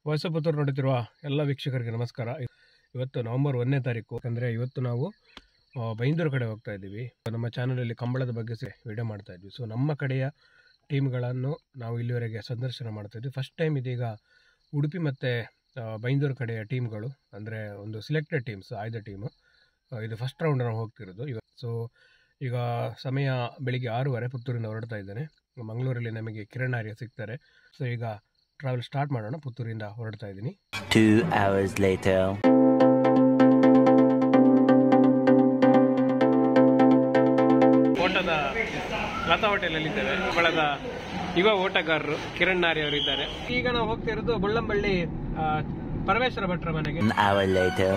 Voice of Puttur ನೋಡುತ್ತಿರುವ ಎಲ್ಲ ವೀಕ್ಷಕರಿಗೆ ನಮಸ್ಕಾರ. ಇವತ್ತು ನವೆಂಬರ್ 1ನೇ ತಾರೀಕು. ಅಂದರೆ ಇವತ್ತು ನಾವು ಬೈಂದೂರು ಕಡೆ ಹೋಗ್ತಾ ಇದ್ದೀವಿ. ನಮ್ಮ ಚಾನಲಲ್ಲಿ ಕಂಬಳದ ಬಗ್ಗೆ ವಿಡಿಯೋ ಮಾಡ್ತಾ ಇದ್ವಿ. ಸೊ ನಮ್ಮ ಕಡೆಯ ಟೀಮ್ಗಳನ್ನು ನಾವು ಇಲ್ಲಿವರೆಗೆ ಸಂದರ್ಶನ ಮಾಡ್ತಾ ಇದ್ವಿ. ಫಸ್ಟ್ ಟೈಮ್ ಇದೀಗ ಉಡುಪಿ ಮತ್ತು ಬೈಂದೂರು ಕಡೆಯ ಟೀಮ್ಗಳು, ಅಂದರೆ ಒಂದು ಸಿಲೆಕ್ಟೆಡ್ ಟೀಮ್ಸ್, ಆಯ್ದ ಟೀಮು. ಇದು ಫಸ್ಟ್ ರೌಂಡ್ ನಾವು ಹೋಗ್ತಿರೋದು ಇವತ್ತು. ಸೊ ಈಗ ಸಮಯ ಬೆಳಿಗ್ಗೆ 6:30, ಪುತ್ತೂರಿಂದ ಹೊರಡ್ತಾ ಇದ್ದೇನೆ. ಮಂಗಳೂರಲ್ಲಿ ನಮಗೆ ಕಿರಣ್ ಆರ್ಯ ಸಿಗ್ತಾರೆ. ಸೊ ಈಗ ಟ್ರಾವೆಲ್ ಸ್ಟಾರ್ಟ್ ಮಾಡೋಣ. ಪುತ್ತೂರಿಂದ ಹೊರಡ್ತಾ ಇದ್ದೀನಿ. 2 hours later. ಓಟದ ಲತಾ ಹೋಟೆಲಲ್ಲಿ ಇದ್ದೇವೆ. ಕಂಬಳದ ಯುವ ಓಟಗಾರರು ಕಿರಣ್ ಆರ್ಯ ಅವರು ಇದ್ದಾರೆ. ಈಗ ನಾವು ಹೋಗ್ತಾ ಇರೋದು ಬಳ್ಳಂಬಳ್ಳಿ ಪರಮೇಶ್ವರ ಭಟ್ರ ಮನೆಗೆ. 1 hour later.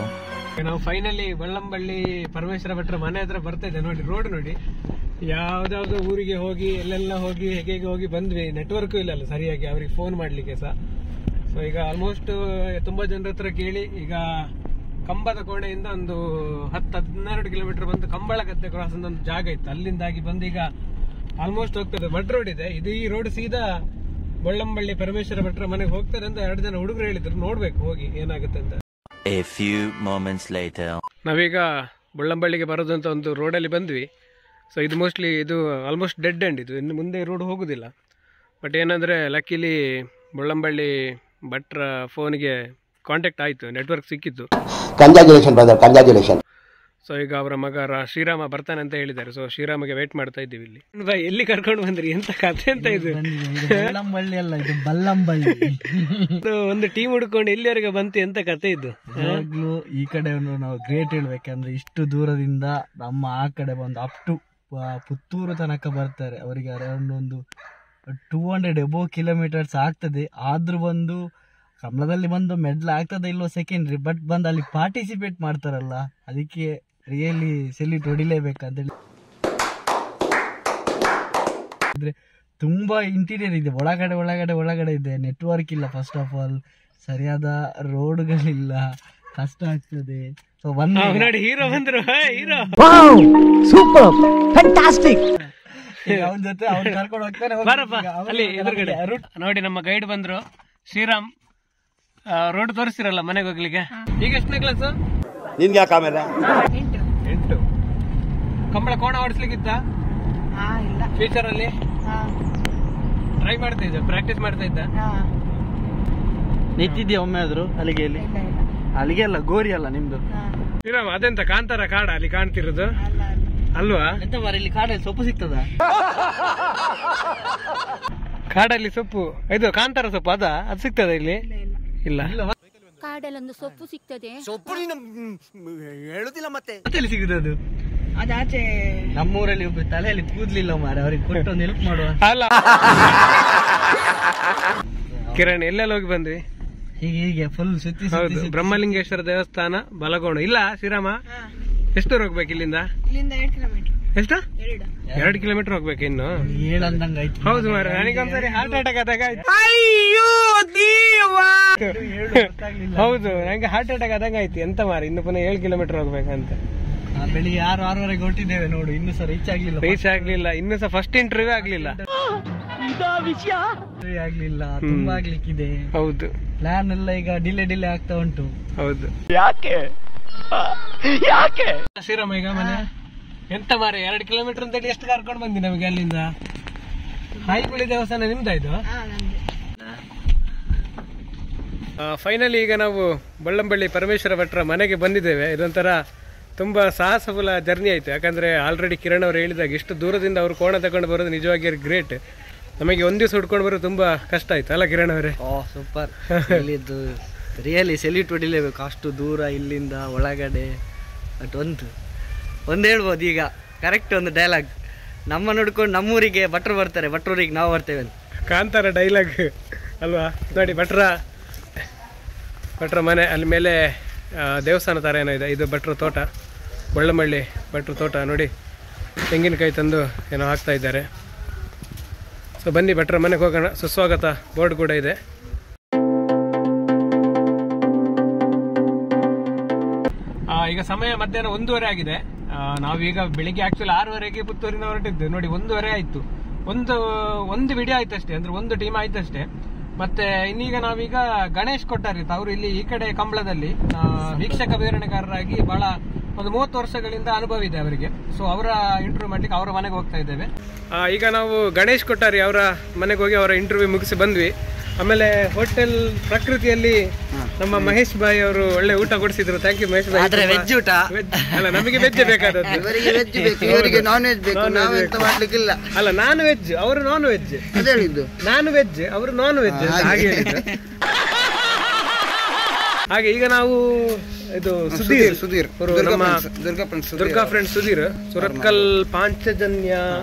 ನಾವು ಫೈನಲಿ ಬಳ್ಳಂಬಳ್ಳಿ ಪರಮೇಶ್ವರ ಭಟ್ರ ಮನೆ ಹತ್ರ ಬರ್ತಾ ಇದ್ದೇವೆ. ನೋಡಿ, ರೋಡ್ ನೋಡಿ, ಯಾವ್ದಾವ್ದು ಊರಿಗೆ ಹೋಗಿ ಎಲ್ಲೆಲ್ಲ ಹೋಗಿ ಹೇಗೆ ಹೋಗಿ ಬಂದ್ವಿ. ನೆಟ್ವರ್ಕು ಇಲ್ಲ ಸರಿಯಾಗಿ ಅವ್ರಿಗೆ ಫೋನ್ ಮಾಡ್ಲಿಕ್ಕೆ ಸಹ. ಸೊ ಈಗ ಆಲ್ಮೋಸ್ಟ್ ತುಂಬಾ ಜನರ ಹತ್ರ ಕೇಳಿ ಈಗ ಕಂಬದ ಕೋಣೆಯಿಂದ ಒಂದು 10-12 ಕಿಲೋಮೀಟರ್ ಬಂದು ಕಂಬಳ ಗದ್ದೆ ಕ್ರಾಸ್ ಅಂತ ಒಂದು ಜಾಗ ಇತ್ತು, ಅಲ್ಲಿಂದಾಗಿ ಬಂದು ಈಗ ಆಲ್ಮೋಸ್ಟ್ ಹೋಗ್ತದೆ. ಬಡ್ ರೋಡ್ ಇದೆ ಇದು. ಈ ರೋಡ್ ಸೀದಾ ಬಳ್ಳಂಬಳ್ಳಿ ಪರಮೇಶ್ವರ ಭಟ್ರ ಮನೆಗೆ ಹೋಗ್ತಾರೆ ಅಂತ 2 ಜನ ಹುಡುಗರು ಹೇಳಿದ್ರು. ನೋಡ್ಬೇಕು ಹೋಗಿ ಏನಾಗುತ್ತೆ ಅಂತ. A few moments later. ನಾವೀಗ ಬಳ್ಳಂಬಳ್ಳಿಗೆ ಬರೋದಂತ ಒಂದು ರೋಡಲ್ಲಿ ಬಂದ್ವಿ. ಸೊ ಇದು ಮೋಸ್ಟ್ಲಿ ಇದು ಆಲ್ಮೋಸ್ಟ್ ಡೆಡ್ ಎಂಡ್. ಇದು ಇನ್ನು ಮುಂದೆ ರೋಡ್ ಹೋಗೋದಿಲ್ಲ. ಬಟ್ ಏನಂದರೆ ಲಕ್ಕಿಲಿ ಬಳ್ಳಂಬಳ್ಳಿ ಭಟ್ರ ಫೋನ್ಗೆ ಕಾಂಟ್ಯಾಕ್ಟ್ ಆಯಿತು, ನೆಟ್ವರ್ಕ್ ಸಿಕ್ಕಿತ್ತು. Congratulation brother, congratulation. ಸೊ ಈಗ ಅವರ ಮಗ ಶ್ರೀರಾಮ ಬರ್ತಾನೆ ಅಂತ ಹೇಳಿದ್ದಾರೆ. ಸೊ ಶ್ರೀರಾಮಗೆ ವೇಟ್ ಮಾಡ್ತಾ ಇದ್ದೀವಿ ಇಲ್ಲಿ. ಎಲ್ಲಿ ಕರ್ಕೊಂಡು ಬಂದ್ರಿ? ಎಂತ ಕಥೆ ಅಂತ ಇದು? ಬಳ್ಳಂಬಳ್ಳಿ ಅಲ್ಲ, ಇದು ಬಲ್ಲಂಬಳ್ಳಿ. ಒಂದು ಟೀಮ್ ಹುಡ್ಕೊಂಡು ಇಲ್ಲಿವರೆಗೆ ಬಂತು, ಎಂತ ಕಥೆ ಇದು? ಯಾವಾಗ್ಲೂ ಈ ಕಡೆ ನಾವು ಗ್ರೇಟ್ ಹೇಳ್ಬೇಕಂದ್ರೆ ಇಷ್ಟು ದೂರದಿಂದ ನಮ್ಮ ಆ ಕಡೆ ಬಂದು ಅಪ್ ಟು ಪುತ್ತೂರು ತನಕ ಬರ್ತಾರೆ. ಅವರಿಗೆ ಅರೌಂಡ್ ಒಂದು 200 above kilometers ಆಗ್ತದೆ. ಆದ್ರೂ ಬಂದು ಕಮಲದಲ್ಲಿ ಬಂದು ಮೆಡಲ್ ಆಗ್ತದೆ ಇಲ್ಲೋ ಸೆಕೆಂಡ್ರಿ, ಬಟ್ ಬಂದು ಅಲ್ಲಿ ಪಾರ್ಟಿಸಿಪೇಟ್ ಮಾಡ್ತಾರಲ್ಲ, ಅದಕ್ಕೆ ರಿಯಲಿ ಸೆಲ್ಯೂಟ್ ಹೊಡಿಲೇಬೇಕಂತೇಳಿ. ತುಂಬಾ ಇಂಟೀರಿಯರ್ ಇದೆ, ಒಳಗಡೆ ಇದೆ. ನೆಟ್ವರ್ಕ್ ಇಲ್ಲ, ಫಸ್ಟ್ ಆಫ್ ಆಲ್ ಸರಿಯಾದ ರೋಡ್ಗಳಿಲ್ಲ, ಕಷ್ಟ ಆಗ್ತದೆ. ಸೊ ನೋಡಿ, ಹೀರೋ ಬಂದ್ರು. Hero super fantastic. ಅವನ ಜೊತೆ ಅವ್ನು ಕರ್ಕೊಂಡು ಹೋಗ್ತಾನೆ. ಅಲ್ಲಿ ಎದುರುಗಡೆ ನೋಡಿ ನಮ್ಮ ಗೈಡ್ ಬಂದ್ರು, ಶ್ರೀರಾಮ್. ರೋಡ್ ತೋರಿಸ್ತಿರಲ್ಲ ಮನೆಗೆ ಹೋಗ್ಲಿಕ್ಕೆ. ಈಗ ಎಷ್ಟನೇ ಕ್ಲಾಸ್ ನಿನ್ಗೆ ಯಾಕೆ ಆಮೇಲೆ? 8. ಕಂಬಳ ಕೋಣ ಓಡಿಸ್ಲಿಕ್ಕಿತ್ತ ಫ್ಯೂಚರ್ ಅಲ್ಲಿ? ಟ್ರೈ ಮಾಡ್ತಾ ಇದ್ದ, ಪ್ರಾಕ್ಟೀಸ್ ಮಾಡ್ತಾ ಇದ್ದ. ನಿಂತಿದ್ಯಾ ಒಮ್ಮೆ ಆದ್ರು ಅಲ್ಲಿಗೆಯಲ್ಲಿ? ಅಲ್ಲಿಗೆ ಅಲ್ಲ, ಗೋರಿ ಅಲ್ಲ ನಿಮ್ದು. ಶ್ರೀರಾಮ್, ಅದೆಂತ ಕಾಂತಾರ ಕಾಡ ಅಲ್ಲಿ ಕಾಣ್ತಿರೋದು ಅಲ್ವಾ? ಎಂತ ಮಾರ, ಇಲ್ಲಿ ಕಾಡಲ್ಲಿ ಸೊಪ್ಪು ಸಿಗ್ತದ? ಕಾಡಲ್ಲಿ ಸೊಪ್ಪು, ಇದು ಕಾಂತಾರ ಸೊಪ್ಪು ಅದು ಸಿಗ್ತದ ಇಲ್ಲಿ? ಇಲ್ಲ. ಕಾಡಲ್ಲೊಂದು ಸೊಪ್ಪು ಸಿಗ್ತದೆ. ಸೊಪ್ಪು ಹೇಳುದಿಲ್ಲ ಮತ್ತೆ ಎಲ್ಲಿ ಸಿಗುದು ಅದು? ಅದಾಚೆ ನಮ್ಮೂರಲ್ಲಿ ಒಬ್ರು ತಲೆಯಲ್ಲಿ ಕೂದ್ಲಿಲ್ಲ ಮಾರ, ಅವ್ರಿಗೆ ಕೊಟ್ಟು ಒಂದು ಹೆಲ್ಪ್ ಮಾಡುವ. ಅಲ್ಲ ಕಿರಣ್, ಎಲ್ಲೆಲ್ಲ ಹೋಗಿ ಬಂದ್ವಿ? ಹೀಗೆ ಫುಲ್ ಸುತ್ತಿ ಹೌದು, ಬ್ರಹ್ಮಲಿಂಗೇಶ್ವರ ದೇವಸ್ಥಾನ ಬಲಗೋಣ. ಇಲ್ಲ ಶ್ರೀರಾಮ, ಎಷ್ಟು ದೂರ ಹೋಗ್ಬೇಕು ಇಲ್ಲಿಂದ? 2 ಕಿಲೋಮೀಟರ್. ಎಷ್ಟು? 2 ಕಿಲೋಮೀಟರ್ ಹೋಗ್ಬೇಕು ಇನ್ನು. ಹೇಳಂದಂಗ ಆಯ್ತು. ಹೌದು ಮಾರ, ನನಗೊಂದ್ಸರಿ ಹಾರ್ಟ್ ಅಟ್ಯಾಕ್ ಆದಾಗ ಆಯ್ತು. ಹೌದು, ನಂಗೆ ಹಾರ್ಟ್ ಅಟ್ಯಾಕ್ ಆದಾಗ ಆಯ್ತು. ಎಂತ ಮಾರ, ಇನ್ನು ಪುನಃ 7 ಕಿಲೋಮೀಟರ್ ಹೋಗ್ಬೇಕಂತ. ಬೆಳಿಗ್ಗೆ 6-6:30 ಹೊಟ್ಟಿದ್ದೇವೆ ನೋಡು, ಇನ್ನು ಸಹ ರೀಚ್ ಆಗ್ಲಿಲ್ಲ. ಇನ್ನು ಸಹ ಫಸ್ಟ್ ಇಂಟರ್ವ್ಯೂ ಆಗ್ಲಿಲ್ಲ. ತುಂಬಾ ಆಗ್ಲಿಕ್ಕಿದೆ. ಹೌದು, ಪ್ಲಾನ್ ಎಲ್ಲ ಈಗ ಡಿಲೇ ಆಗ್ತಾ ಉಂಟು. ಹೌದು. ಯಾಕೆ ಶ್ರೀರಾಮ ಈಗ ಮನೆ ಎಂತ ಮಾರೆ, 2 ಕಿಲೋಮೀಟರ್ ಅಂತ ಹೇಳಿ ಎಷ್ಟು ಕರ್ಕೊಂಡು ಬಂದಿ ನಮಗೆ ಅಲ್ಲಿಂದ? ಹಾಯಿಗುಳಿ ದೇವಸ್ಥಾನ ನಿಮ್ದಾಯ್ತು? ಫೈನಲಿ ಈಗ ನಾವು ಬಳ್ಳಂಬಳ್ಳಿ ಪರಮೇಶ್ವರ ಭಟ್ರ ಮನೆಗೆ ಬಂದಿದ್ದೇವೆ. ಇದೊಂಥರ ತುಂಬ ಸಾಹಸಫುಲ್ಲ ಜರ್ನಿ ಆಯಿತು. ಯಾಕಂದರೆ ಆಲ್ರೆಡಿ ಕಿರಣ್ ಅವರು ಹೇಳಿದಾಗ ಇಷ್ಟು ದೂರದಿಂದ ಅವರು ಕೋಣ ತಗೊಂಡು ಬರೋದು ನಿಜವಾಗಿ ಗ್ರೇಟ್. ನಮಗೆ ಒಂದು ದಿವಸ ಹುಡ್ಕೊಂಡು ಬರೋದು ತುಂಬ ಕಷ್ಟ ಆಯ್ತು ಅಲ್ಲ ಕಿರಣ್ ಅವರೇ? ಸೂಪರ್. ಇಲ್ಲಿದ್ದು ರಿಯಲಿ ಸೆಲ್ಯೂಟ್ ಹೊಡಿಲೇಬೇಕು, ಅಷ್ಟು ದೂರ ಇಲ್ಲಿಂದ ಒಳಗಡೆ. ಬಟ್ ಒಂದು ಹೇಳ್ಬೋದು ಈಗ ಕರೆಕ್ಟ್ ಒಂದು ಡೈಲಾಗ್, ನಮ್ಮ ನೋಡ್ಕೊಂಡು ನಮ್ಮೂರಿಗೆ ಭಟ್ರು ಬರ್ತಾರೆ, ಭಟ್ರೂರಿಗೆ ನಾವು ಬರ್ತೇವೆ ಅಂತ. ಕಾಂತಾರ ಡೈಲಾಗ್ ಅಲ್ವಾ? ನೋಡಿ, ಭಟ್ರ ಮನೆ ಅಲ್ಲಿ ಮೇಲೆ ದೇವಸ್ಥಾನ ಥರ ಏನೋ ಇದೆ. ಇದು ಭಟ್ರ ತೋಟ, ಬಳ್ಳಂಬಳ್ಳಿ ಭಟ್ರ ತೋಟ. ನೋಡಿ, ತೆಂಗಿನಕಾಯಿ ತಂದು ಏನೋ ಹಾಕ್ತಾ ಇದ್ದಾರೆ. ಸೊ ಬನ್ನಿ ಭಟ್ರ ಮನೆಗೆ ಹೋಗೋಣ. ಸುಸ್ವಾಗತ ಬೋರ್ಡ್ ಕೂಡ ಇದೆ. ಈಗ ಸಮಯ ಮಧ್ಯಾಹ್ನ 1:30 ಆಗಿದೆ. ನಾವೀಗ ಬೆಳಿಗ್ಗೆ ಆಕ್ಚುಲಿ 6:30ಗೆ ಪುತ್ತೂರಿನ ಹೊರಟಿದ್ದು. ನೋಡಿ 1:30 ಆಯ್ತು. ಒಂದು ವಿಡಿಯೋ ಆಯ್ತಷ್ಟೇ, ಅಂದ್ರೆ ಒಂದು ಟೀಮ್ ಆಯ್ತಷ್ಟೇ. ಮತ್ತೆ ಇನ್ನೀಗ ನಾವೀಗ ಗಣೇಶ್ ಕೊಟ್ಟಾರಿ ಅವರು ಇಲ್ಲಿ ಈ ಕಡೆ ಕಂಬಳದಲ್ಲಿ ವೀಕ್ಷಕ ವಿವರಣೆಗಾರರಾಗಿ ಬಹಳ ಒಂದು 30 ವರ್ಷಗಳಿಂದ ಅನುಭವ ಇದೆ ಅವರಿಗೆ. ಸೊ ಅವರ ಇಂಟರ್ವ್ಯೂ ಮಾಡ್ಲಿಕ್ಕೆ ಅವರ ಮನೆಗೆ ಹೋಗ್ತಾ ಇದ್ದೇವೆ. ಈಗ ನಾವು ಗಣೇಶ್ ಕೊಟ್ಟಾರಿ ಅವರ ಮನೆಗೆ ಹೋಗಿ ಅವರ ಇಂಟರ್ವ್ಯೂ ಮುಗಿಸಿ ಬಂದ್ವಿ. ಆಮೇಲೆ ಹೋಟೆಲ್ ಪ್ರಕೃತಿಯಲ್ಲಿ ನಮ್ಮ ಮಹೇಶ್ ಭಾಯಿ ಅವರು ಒಳ್ಳೆ ಊಟ ಕೊಡಿಸಿದ್ರು. Thank you Mahesh bhai. Veg ಊಟ ಅಲ್ಲ, ನಮಗೆ ವೆಜ್ ಬೇಕಾದದ್ದು. ನಾನ್ ವೆಜ್ ಬೇಕು, ನಾವೆಂತ ಮಾಡ್ಲಿಕ್ಕಿಲ್ಲ. ಅಲ್ಲ, ನಾನು ವೆಜ್, ಅವರು ನಾನ್ ವೆಜ್. ನಾನು ವೆಜ್, ಅವರು ನಾನ್ ವೆಜ್ ಹಾಗೆ ಹೇಳಿದ್ರು. ಹಾಗೆ ಈಗ ನಾವು ಇದು ಸುಧೀರ್ ದುರ್ಗಾ ಫ್ರೆಂಡ್ಸ್ ಸುಧೀರ್ ಸುರತ್ಕಲ್ ಪಾಂಚಜನ್ಯ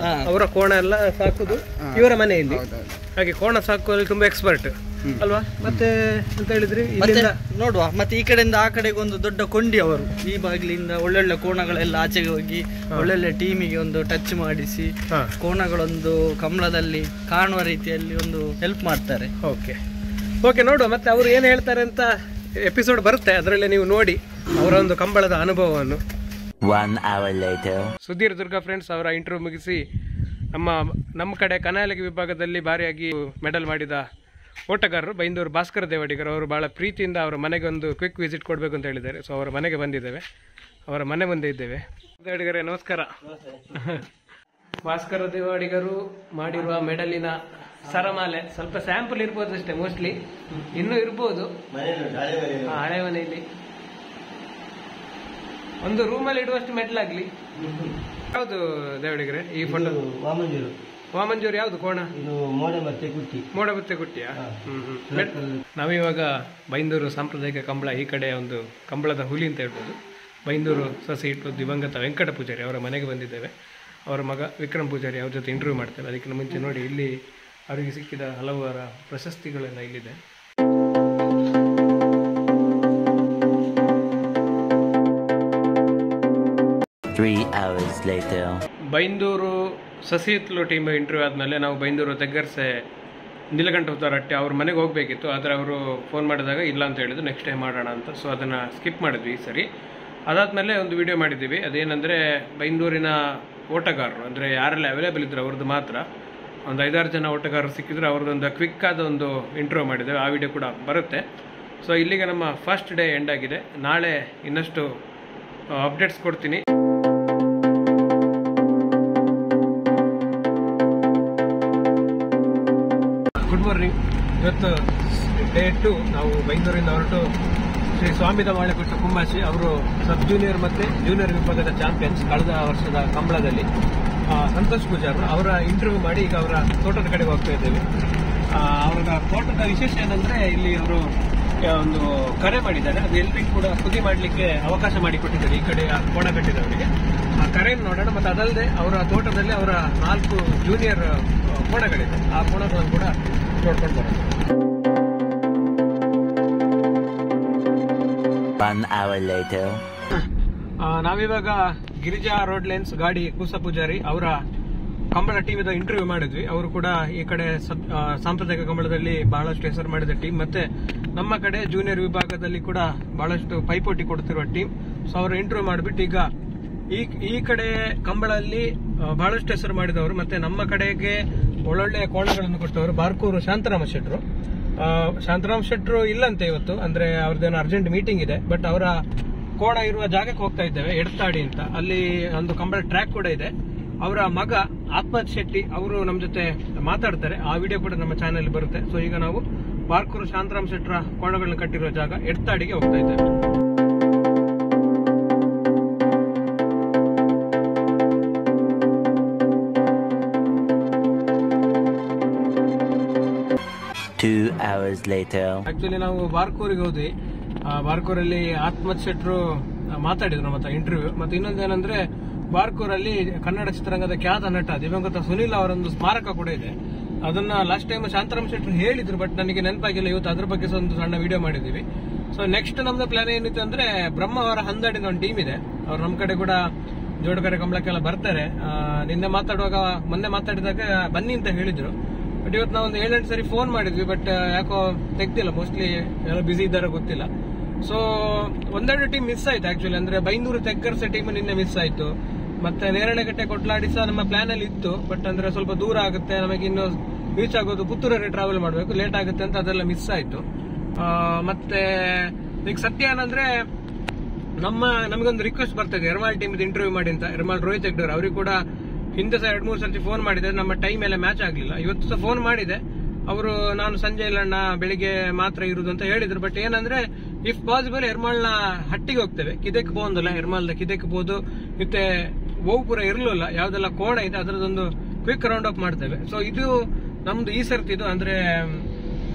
ಅವರ ಕೋಣ ಎಲ್ಲ ಸಾಕುದು ಇವರ ಮನೆಯಲ್ಲಿ. ಹಾಗೆ ಕೋಣ ಸಾಕುವಲ್ಲಿ ತುಂಬಾ ಎಕ್ಸ್ಪರ್ಟ್ ಅಲ್ವಾ? ಮತ್ತೆ ಅಂತ ಹೇಳಿದ್ರಿ ನೋಡುವ. ಮತ್ತೆ ಈ ಕಡೆಯಿಂದ ಆ ಕಡೆಗೆ ಒಂದು ದೊಡ್ಡ ಕೊಂಡಿ ಅವರು ಈ ಬಾಗಿಲಿಂದ ಒಳ್ಳೊಳ್ಳೆ ಕೋಣಗಳೆಲ್ಲ ಆಚೆಗೆ ಹೋಗಿ ಒಳ್ಳೊಳ್ಳೆ ಟೀಮಿಗೆ ಒಂದು ಟಚ್ ಮಾಡಿಸಿ ಕೋಣಗಳೊಂದು ಕಂಬಳದಲ್ಲಿ ಕಾಣುವ ರೀತಿಯಲ್ಲಿ ಒಂದು ಹೆಲ್ಪ್ ಮಾಡ್ತಾರೆ. ಓಕೆ ನೋಡುವ. ಮತ್ತೆ ಅವರು ಏನು ಹೇಳ್ತಾರೆ ಅಂತ ಎಪಿಸೋಡ್ ಬರುತ್ತೆ, ಅದರಲ್ಲಿ ನೀವು ನೋಡಿ ಅವರ ಒಂದು ಕಂಬಳದ ಅನುಭವವನ್ನು. 1 hour later. Sudhir Durga friends ಅವರ ಇಂಟರ್ವ್ಯೂ ಮುಗಿಸಿ ನಮ್ಮ ಕಡೆ ಕನಾಯಲಗಿ ವಿಭಾಗದಲ್ಲಿ ಭಾರಿಯಾಗಿ ಮೆಡಲ್ ಮಾಡಿದ ಓಟಗಾರರು ಬೈಂದೂರು ಭಾಸ್ಕರ ದೇವಡಿಗರು ಅವರು ಬಹಳ ಪ್ರೀತಿಯಿಂದ ಅವರ ಮನೆಗೆ ಒಂದು ಕ್ವಿಕ್ ವಿಸಿಟ್ ಕೊಡಬೇಕು ಅಂತ ಹೇಳಿದ್ದಾರೆ. ಸೊ ಅವರ ಮನೆಗೆ ಬಂದಿದ್ದೇವೆ, ಅವರ ಮನೆ ಮುಂದೆ ಇದ್ದೇವೆ. ದೇವಡಿಗರೇ ನಮಸ್ಕಾರ. ಭಾಸ್ಕರ ದೇವಡಿಗರು ಮಾಡಿರುವ ಮೆಡಲಿನ ಸರಮಾಲೆ ಸ್ವಲ್ಪ ಸ್ಯಾಂಪಲ್ ಇರ್ಬೋದು ಅಷ್ಟೇ, ಮೋಸ್ಟ್ಲಿ ಇನ್ನೂ ಇರ್ಬೋದು. ಹಳೆ ಮನೆಯಲ್ಲಿ ಒಂದು ರೂಮಲ್ಲಿ ಇಡುವಷ್ಟು ಮೆಟ್ಲಾಗ್ಲಿ. ಯಾವುದು ದೇವಡಿಗರೆ ಈ ಫೋಟೋ? ವಾಮಂಜೂರು ಯಾವ್ದು ಕೋಣ? ಮೋಡಬತ್ತೆ ಕುಟ್ಟಿಯಾ? ನಾವಿವಾಗ ಬೈಂದೂರು ಸಾಂಪ್ರದಾಯಿಕ ಕಂಬಳ, ಈ ಕಡೆ ಒಂದು ಕಂಬಳದ ಹುಲಿ ಅಂತ ಹೇಳ್ಬೋದು, ಬೈಂದೂರು ಸೊಸೈಟಿ ದಿವಂಗತ ವೆಂಕಟ ಪೂಜಾರಿ ಅವರ ಮನೆಗೆ ಬಂದಿದ್ದೇವೆ. ಅವರ ಮಗ ವಿಕ್ರಮ್ ಪೂಜಾರಿ ಅವ್ರ ಜೊತೆ ಇಂಟರ್ವ್ಯೂ ಮಾಡ್ತಾರೆ. ಅದಕ್ಕಿಂತ ಮುಂಚೆ ನೋಡಿ ಇಲ್ಲಿ ಅವರಿಗೆ ಸಿಕ್ಕಿದ ಹಲವಾರು ಪ್ರಶಸ್ತಿಗಳೆಲ್ಲ ಇಲ್ಲಿದೆ. ಬೈಂದೂರು ಸಸಿಹಿತ್ಲು ಟೀಮ್ ಇಂಟರ್ವ್ಯೂ ಆದಮೇಲೆ ನಾವು ಬೈಂದೂರು ತೆಗ್ಗರ್ಸೆ ನೀಲಕಂಠ ಉತ್ತಾರಟ್ಟಿ ಅವ್ರ ಮನೆಗೆ ಹೋಗಬೇಕಿತ್ತು. ಆದರೆ ಅವರು ಫೋನ್ ಮಾಡಿದಾಗ ಇಲ್ಲ ಅಂತ ಹೇಳಿದ್ರು, ನೆಕ್ಸ್ಟ್ ಟೈಮ್ ಮಾಡೋಣ ಅಂತ. ಸೊ ಅದನ್ನು ಸ್ಕಿಪ್ ಮಾಡಿದ್ವಿ ಈ ಸರಿ. ಅದಾದಮೇಲೆ ಒಂದು ವಿಡಿಯೋ ಮಾಡಿದ್ದೀವಿ. ಅದೇನೆಂದರೆ ಬೈಂದೂರಿನ ಓಟಗಾರರು, ಅಂದರೆ ಯಾರೆಲ್ಲ ಅವೈಲೇಬಲ್ ಇದ್ರು ಅವ್ರದ್ದು ಮಾತ್ರ ಒಂದು 5-6 ಜನ ಓಟಗಾರರು ಸಿಕ್ಕಿದ್ರು. ಅವ್ರದ್ದೊಂದು ಕ್ವಿಕ್ ಆದ ಒಂದು ಇಂಟರ್ವ್ಯೂ ಮಾಡಿದ್ದೇವೆ, ಆ ವಿಡಿಯೋ ಕೂಡ ಬರುತ್ತೆ. ಸೊ ಇಲ್ಲಿಗೆ ನಮ್ಮ ಫಸ್ಟ್ ಡೇ ಎಂಡ್ ಆಗಿದೆ. ನಾಳೆ ಇನ್ನಷ್ಟು ಅಪ್ಡೇಟ್ಸ್ ಕೊಡ್ತೀನಿ. Good morning. ಇವತ್ತು ಡೇ 2. ನಾವು ಬೈಂದೂರಿಂದ ಹೊರಟು ಶ್ರೀ ಸ್ವಾಮಿದ ಮಾಳೆಕೊಟ್ಟ ಕುಂಬಾಶಿ ಅವರು ಸಬ್ ಜೂನಿಯರ್ ಮತ್ತು ಜೂನಿಯರ್ ವಿಭಾಗದ ಚಾಂಪಿಯನ್ಸ್ ಕಳೆದ ವರ್ಷದ ಕಂಬಳದಲ್ಲಿ ಸಂತೋಷ್ ಪೂಜಾರ್ ಅವರ ಇಂಟರ್ವ್ಯೂ ಮಾಡಿ ಈಗ ಅವರ ತೋಟದ ಕಡೆಗೆ ಹೋಗ್ತಾ ಇದ್ದೇವೆ. ಅವರ ತೋಟದ ವಿಶೇಷ ಏನಂದ್ರೆ ಇಲ್ಲಿ ಅವರು ಒಂದು ಕರೆ ಮಾಡಿದ್ದಾರೆ. ಅದು ಎಲ್ರಿಗೂ ಕೂಡ ಸುದ್ದಿ ಮಾಡಲಿಕ್ಕೆ ಅವಕಾಶ ಮಾಡಿಕೊಟ್ಟಿದ್ದಾರೆ ಈ ಕಡೆ ಕೋಣ ಕಟ್ಟಿದವರಿಗೆ. ಆ ಕರೆಯನ್ನು ನೋಡೋಣ. ಮತ್ತು ಅದಲ್ಲದೆ ಅವರ ತೋಟದಲ್ಲಿ ಅವರ 4 ಜೂನಿಯರ್ ಕೋಣಗಳಿದೆ, ಆ ಕೋಣಗಳನ್ನು ಕೂಡ ನೋಡ್ಕೊಂಡು ಬರೋಣ. 1 hour later. ನಾವಿವಾಗ ಗಿರಿಜಾ ರೋಡ್ ಲೈನ್ಸ್ ಗಾಡಿ ಕೂಸ ಪೂಜಾರಿ ಅವರ ಕಂಬಳ ಟೀಮಿದ ಇಂಟರ್ವ್ಯೂ ಮಾಡಿದ್ವಿ. ಅವರು ಕೂಡ ಈ ಕಡೆ ಸಾಂಪ್ರದಾಯಿಕ ಕಂಬಳದಲ್ಲಿ ಬಹಳಷ್ಟು ಹೆಸರು ಮಾಡಿದ ಟೀಮ್, ಮತ್ತೆ ನಮ್ಮ ಕಡೆ ಜೂನಿಯರ್ ವಿಭಾಗದಲ್ಲಿ ಕೂಡ ಬಹಳಷ್ಟು ಪೈಪೋಟಿ ಕೊಡ್ತಿರುವ ಟೀಮ್. ಸೊ ಅವರ ಇಂಟರ್ವ್ಯೂ ಮಾಡಿಬಿಟ್ಟು ಈಗ ಈ ಕಡೆ ಕಂಬಳಲ್ಲಿ ಬಹಳಷ್ಟು ಹೆಸರು ಮಾಡಿದವರು ಮತ್ತೆ ನಮ್ಮ ಕಡೆಗೆ ಒಳ್ಳೊಳ್ಳೆ ಕೋಣಗಳನ್ನು ಕೊಟ್ಟವರು ಬಾರ್ಕೂರು ಶಾಂತರಾಮ ಶೆಟ್ರು. ಶಾಂತರಾಮ್ ಶೆಟ್ರು ಇಲ್ಲಂತೆ ಇವತ್ತು, ಅಂದ್ರೆ ಅವ್ರದ್ದೇನೋ ಅರ್ಜೆಂಟ್ ಮೀಟಿಂಗ್ ಇದೆ. ಬಟ್ ಅವರ ಕೋಣ ಇರುವ ಜಾಗಕ್ಕೆ ಹೋಗ್ತಾ ಇದ್ದೇವೆ, ಎಡತಾಡಿ ಅಂತ. ಅಲ್ಲಿ ಒಂದು ಕಂಬಳ ಟ್ರ್ಯಾಕ್ ಕೂಡ ಇದೆ. ಅವರ ಮಗ ಆತ್ಮಹತ್ ಶೆಟ್ಟಿ ಅವರು ನಮ್ಮ ಜೊತೆ ಮಾತಾಡ್ತಾರೆ. ಆ ವಿಡಿಯೋ ಕೂಡ ನಮ್ಮ ಚಾನೆಲ್ ಬರುತ್ತೆ. ಸೊ ಈಗ ನಾವು ಬಾರ್ಕೂರು ಶಾಂತರಾಮ್ ಶೆಟ್ರ ಕೋಣಗಳನ್ನ ಕಟ್ಟಿರುವ ಜಾಗ ಎಡತಾಡಿಗೆ ಹೋಗ್ತಾ ಇದ್ದೇವೆ. ಆಕ್ಚುಲಿ ನಾವು ಬಾರ್ಕೂರಿಗೆ ಹೋದ್ವಿ. ಬಾರ್ಕೂರಲ್ಲಿ ಆತ್ಮಹತ್ ಶೆಟ್ರು ಮಾತಾಡಿದ್ರು ನಮ್ಮ ಹತ್ರ ಇಂಟರ್ವ್ಯೂ. ಮತ್ತೆ ಇನ್ನೊಂದೇನಂದ್ರೆ ಬಾರ್ಕೂರಲ್ಲಿ ಕನ್ನಡ ಚಿತ್ರರಂಗದ ಖ್ಯಾತ ನಟ ದಿವಂಗತ ಸುನೀಲ್ ಅವರೊಂದು ಸ್ಮಾರಕ ಕೂಡ ಇದೆ. ಅದನ್ನ ಲಾಸ್ಟ್ ಟೈಮ್ ಶಾಂತರಾಮ್ ಶೆಟ್ರು ಹೇಳಿದ್ರು, ಬಟ್ ನನಗೆ ನೆನಪಾಗಿಲ್ಲ. ಇವತ್ತು ಅದ್ರ ಬಗ್ಗೆ ಒಂದು ಸಣ್ಣ ವಿಡಿಯೋ ಮಾಡಿದೀವಿ. ಸೊ ನೆಕ್ಸ್ಟ್ ನಮ್ದು ಪ್ಲಾನ್ ಏನಿತ್ತು ಅಂದ್ರೆ ಬ್ರಹ್ಮಾವರ ಹಂದಾಡಿನ ಒಂದು ಟೀಮ್ ಇದೆ. ಅವ್ರು ನಮ್ಮ ಕಡೆ ಕೂಡ ಜೋಡಕರೆ ಕಂಬಳಕ್ಕೆಲ್ಲ ಬರ್ತಾರೆ. ಮೊನ್ನೆ ಮಾತಾಡಿದಾಗ ಬನ್ನಿ ಅಂತ ಹೇಳಿದ್ರು. ಬಟ್ ಇವತ್ತು ನಾವು ಒಂದು 7-8 ಸರಿ ಫೋನ್ ಮಾಡಿದ್ವಿ, ಬಟ್ ಯಾಕೋ ತೆಗ್ದಿಲ್ಲ. ಮೋಸ್ಟ್ಲಿ ಎಲ್ಲ ಬಿಸಿ ಇದ್ದಾರೆ ಗೊತ್ತಿಲ್ಲ. ಸೊ 1-2 ಟೀಮ್ ಮಿಸ್ ಆಯ್ತು ಆಕ್ಚುಲಿ. ಅಂದ್ರೆ ಬೈಂದೂರು ತೆಗ್ಗರ್ಸೆ ಟೀಮ್ ನಿನ್ನೆ ಮಿಸ್ ಆಯ್ತು. ಮತ್ತೆ ನೇರಳೆಗಟ್ಟೆ ಕೊಟ್ಲಾಡಿ ಸಹ ನಮ್ಮ ಪ್ಲಾನ್ ಅಲ್ಲಿ ಇತ್ತು. ಬಟ್ ಅಂದ್ರೆ ಸ್ವಲ್ಪ ದೂರ ಆಗುತ್ತೆ, ನಮಗೆ ಇನ್ನು ರೀಚ್ ಆಗೋದು ಪುತ್ತೂರಲ್ಲಿ ಟ್ರಾವೆಲ್ ಮಾಡಬೇಕು, ಲೇಟ್ ಆಗುತ್ತೆ ಅಂತ ಅದೆಲ್ಲ ಮಿಸ್ ಆಯ್ತು. ಮತ್ತೆ ಈಗ ಸತ್ಯ ಏನಂದ್ರೆ ನಮಗೊಂದು ರಿಕ್ವೆಸ್ಟ್ ಬರ್ತದೆ ಎರ್ಮಾಳ್ ಟೀಮ್ ಇಂಟರ್ವ್ಯೂ ಮಾಡಿ ಅಂತ. ಎರ್ಮಾಳ್ ರೋಹಿತ್ ಹೆಗ್ಡೆ ಅವ್ರಿಗೆ ಕೂಡ ಹಿಂದೆ ಸಹ 2-3 ಸರ್ತಿ ಫೋನ್ ಮಾಡಿದೆ, ನಮ್ಮ ಟೈಮ್ ಎಲ್ಲ ಮ್ಯಾಚ್ ಆಗ್ಲಿಲ್ಲ. ಇವತ್ತು ಸಹ ಫೋನ್ ಮಾಡಿದೆ, ಅವರು ನಾನು ಸಂಜೆ ಇಲ್ಲಣ್ಣ ಬೆಳಿಗ್ಗೆ ಮಾತ್ರ ಇರುದು ಅಂತ ಹೇಳಿದ್ರು. ಬಟ್ ಏನಂದ್ರೆ ಇಫ್ ಪಾಸಿಬಲ್ ಎರ್ಮಾಳ್ನ ಹಟ್ಟಿಗೆ ಹೋಗ್ತೇವೆ, ಕಿದೆಕ್ ಬೋಂದಲ್ಲ ಎರ್ಮಾಳ್ದ ಕಿದೆಕ್ ಬೋದು ಮತ್ತೆ ಓಪುರ ಇರ್ಲಿಲ್ಲ, ಯಾವ್ದೆಲ್ಲ ಕೋಣ ಇದೆ ಅದರದೊಂದು ಕ್ವಿಕ್ ರೌಂಡ್ ಅಪ್ ಮಾಡ್ತೇವೆ. ಸೊ ಇದು ನಮ್ದು ಈ ಸರ್ತಿದು ಅಂದ್ರೆ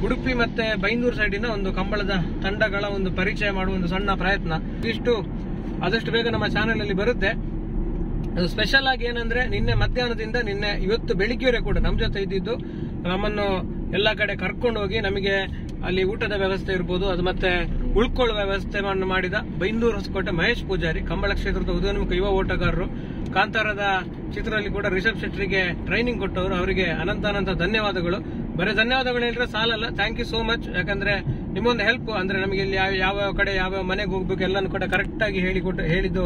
ಉಡುಪಿ ಮತ್ತೆ ಬೈಂದೂರು ಸೈಡಿನ ಒಂದು ಕಂಬಳದ ತಂಡಗಳ ಒಂದು ಪರಿಚಯ ಮಾಡುವ ಒಂದು ಸಣ್ಣ ಪ್ರಯತ್ನ. ಇಷ್ಟು ಆದಷ್ಟು ಬೇಗ ನಮ್ಮ ಚಾನೆಲ್ ಅಲ್ಲಿ ಬರುತ್ತೆ. ಅದು ಸ್ಪೆಷಲ್ ಆಗಿ ಏನಂದ್ರೆ ನಿನ್ನೆ ಮಧ್ಯಾಹ್ನದಿಂದ ಇವತ್ತು ಬೆಳಿಗ್ಗೆವರೆಗೆ ಕೂಡ ನಮ್ಮ ಜೊತೆ ಇದ್ದಿದ್ದು, ನಮ್ಮನ್ನು ಎಲ್ಲಾ ಕಡೆ ಕರ್ಕೊಂಡು ಹೋಗಿ ನಮಗೆ ಅಲ್ಲಿ ಊಟದ ವ್ಯವಸ್ಥೆ ಇರ್ಬೋದು, ಅದು ಮತ್ತೆ ಉಳ್ಕೊಳ್ಳುವ ವ್ಯವಸ್ಥೆಯನ್ನು ಮಾಡಿದ ಬೈಂದೂರು ಹೊಸಕೋಟೆ ಮಹೇಶ್ ಪೂಜಾರಿ, ಕಂಬಳ ಕ್ಷೇತ್ರದ ಉದಯೋನ್ಮುಖ ಯುವ ಓಟಗಾರರು, ಕಾಂತಾರದ ಚಿತ್ರದಲ್ಲಿ ಕೂಡ ರಿಷಬ್ ಶೆಟ್ಟಿಗೆ ಟ್ರೈನಿಂಗ್ ಕೊಟ್ಟವರು, ಅವರಿಗೆ ಅನಂತ ಧನ್ಯವಾದಗಳು. ಬರೀ ಧನ್ಯವಾದಗಳು ಹೇಳಿದ್ರೆ ಸಾಲಲ್ಲ, ಥ್ಯಾಂಕ್ ಯು ಸೋ ಮಚ್. ಯಾಕಂದ್ರೆ ನಿಮ್ಮೊಂದು ಹೆಲ್ಪ್ ಅಂದ್ರೆ ನಮಗೆ ಇಲ್ಲಿ ಯಾವ ಕಡೆ ಯಾವ ಮನೆಗೆ ಹೋಗ್ಬೇಕು ಎಲ್ಲಾನು ಕೂಡ ಕರೆಕ್ಟ್ ಆಗಿ ಹೇಳಿದ್ದು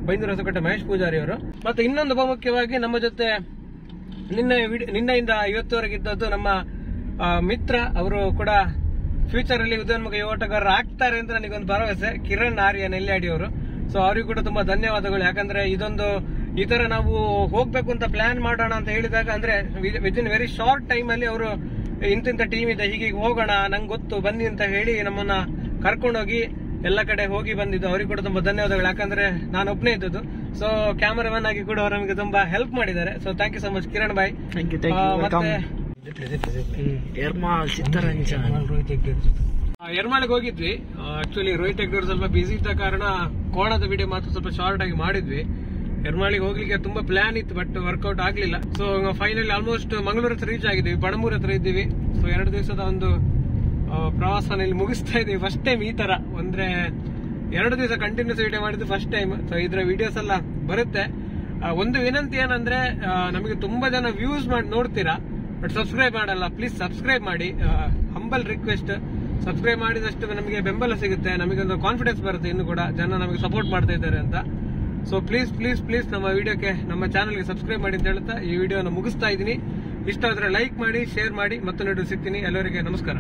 ಬೈಂದೂರು ಹೊಸಕೋಟೆ ಮಹೇಶ್ ಪೂಜಾರಿ ಅವರು. ಮತ್ತೆ ಇನ್ನೊಂದು ಬಹುಮುಖ್ಯವಾಗಿ ನಮ್ಮ ಜೊತೆ ನಿನ್ನೆಯಿಂದ ಇವತ್ತುವರೆಗೆ ಇದ್ದದ್ದು ನಮ್ಮ ಮಿತ್ರ, ಅವರು ಕೂಡ ಫ್ಯೂಚರ್ ಅಲ್ಲಿ ಉದಯೋನ್ಮುಖ ಯುವ ಓಟಗಾರರು ಆಗ್ತಾರೆ ಅಂತ ನನಗೊಂದು ಭರವಸೆ, ಕಿರಣ್ ಆರ್ಯ ನೆಲ್ಯಾಡಿ ಅವರು. ಸೊ ಅವರಿಗೂ ಕೂಡ ತುಂಬಾ ಧನ್ಯವಾದಗಳು. ಯಾಕಂದ್ರೆ ಈ ತರ ನಾವು ಹೋಗ್ಬೇಕು ಅಂತ ಪ್ಲಾನ್ ಮಾಡೋಣ ಅಂತ ಹೇಳಿದಾಗ ಅಂದ್ರೆ ವಿದಿನ್ ವೆರಿ ಶಾರ್ಟ್ ಟೈಮ್ ಅಲ್ಲಿ ಅವರು ಇಂತಿಂತ ಟೀಮ್ ಇದೆ ಹೀಗೆ ಹೋಗೋಣ ನಂಗೆ ಗೊತ್ತು ಬನ್ನಿ ಅಂತ ಹೇಳಿ ನಮ್ಮನ್ನ ಕರ್ಕೊಂಡೋಗಿ ಎಲ್ಲ ಕಡೆ ಹೋಗಿ ಬಂದಿದ್ದು. ಅವ್ರಿಗೆ ಕೂಡ ತುಂಬಾ ಧನ್ಯವಾದಗಳು. ಯಾಕಂದ್ರೆ ನಾನು ಒಬ್ಬನೇ ಇದ್ದದ್ದು, ಸೊ ಕ್ಯಾಮರಾಮನ್ ಆಗಿ ಕೂಡ ಅವರು ನಮಗೆ ತುಂಬಾ ಹೆಲ್ಪ್ ಮಾಡಿದ್ದಾರೆ. So thank you so much Kiran bhai. ಮತ್ತೆ ಎರ್ಮಾಳಿಗೆ ಹೋಗಿದ್ವಿ. ಆಕ್ಚುಲಿ ರೋಹಿತ್ ಹೆಗ್ಡೆ ಸ್ವಲ್ಪ ಬಿಸಿ ಇದ್ದ ಕಾರಣ ಕೋಣದ ವಿಡಿಯೋ ಮಾತ್ರ ಸ್ವಲ್ಪ ಶಾರ್ಟ್ ಆಗಿ ಮಾಡಿದ್ವಿ. ಎರ್ಮಾಳಿಗೆ ಹೋಗ್ಲಿಕ್ಕೆ ತುಂಬಾ ಪ್ಲಾನ್ ಇತ್ತು, ಬಟ್ ವರ್ಕೌಟ್ ಆಗ್ಲಿಲ್ಲ. ಸೊ ಫೈನಲಿ ಆಲ್ಮೋಸ್ಟ್ ಮಂಗಳೂರು ಹತ್ರ ರೀಚ್ ಆಗಿದ್ವಿ, ಬಡಮೂರ್ ಹತ್ರ ಇದ್ದೀವಿ. ಸೊ 2 ದಿವಸದ ಒಂದು ಪ್ರವಾಸನ ಇಲ್ಲಿ ಮುಗಿಸ್ತಾ ಇದೀವಿ. ಫಸ್ಟ್ ಟೈಮ್ ಈ ತರ ಅಂದ್ರೆ 2 ದಿವಸ ಕಂಟಿನ್ಯೂಸ್ ವಿಡಿಯೋ ಮಾಡಿದ್ದು ಫಸ್ಟ್ ಟೈಮ್. ಸೊ ಇದ್ರ ವಿಡಿಯೋಸ್ ಎಲ್ಲ ಬರುತ್ತೆ. ಒಂದು ವಿನಂತಿ ಏನಂದ್ರೆ ನಮಗೆ ತುಂಬಾ ಜನ ವ್ಯೂಸ್ ಮಾಡಿ ನೋಡ್ತೀರಾ, ಬಟ್ ಸಬ್ಸ್ಕ್ರೈಬ್ ಮಾಡಲ್ಲ. ಪ್ಲೀಸ್ ಸಬ್ಸ್ಕ್ರೈಬ್ ಮಾಡಿ, ಹಂಬಲ್ ರಿಕ್ವೆಸ್ಟ್. ಸಬ್ಸ್ಕ್ರೈಬ್ ಮಾಡಿದಷ್ಟು ನಮಗೆ ಬೆಂಬಲ ಸಿಗುತ್ತೆ, ನಮಗೆ ಒಂದು ಕಾನ್ಫಿಡೆನ್ಸ್ ಬರುತ್ತೆ, ಇನ್ನು ಕೂಡ ಜನ ನಮಗೆ ಸಪೋರ್ಟ್ ಮಾಡ್ತಾ ಇದ್ದಾರೆ ಅಂತ. ಸೊ ಪ್ಲೀಸ್ ನಮ್ಮ ಚಾನಲ್ಗೆ ಸಬ್ಸ್ಕ್ರೈಬ್ ಮಾಡಿ ಅಂತ ಹೇಳ್ತಾ ಈ ವಿಡಿಯೋನ ಮುಗಿಸ್ತಾ ಇದ್ದೀನಿ. ಇಷ್ಟ ಆದ್ರೆ ಲೈಕ್ ಮಾಡಿ, ಶೇರ್ ಮಾಡಿ. ಮತ್ತೊಂದು ಸಿಗ್ತೀನಿ. ಎಲ್ಲರಿಗೆ ನಮಸ್ಕಾರ.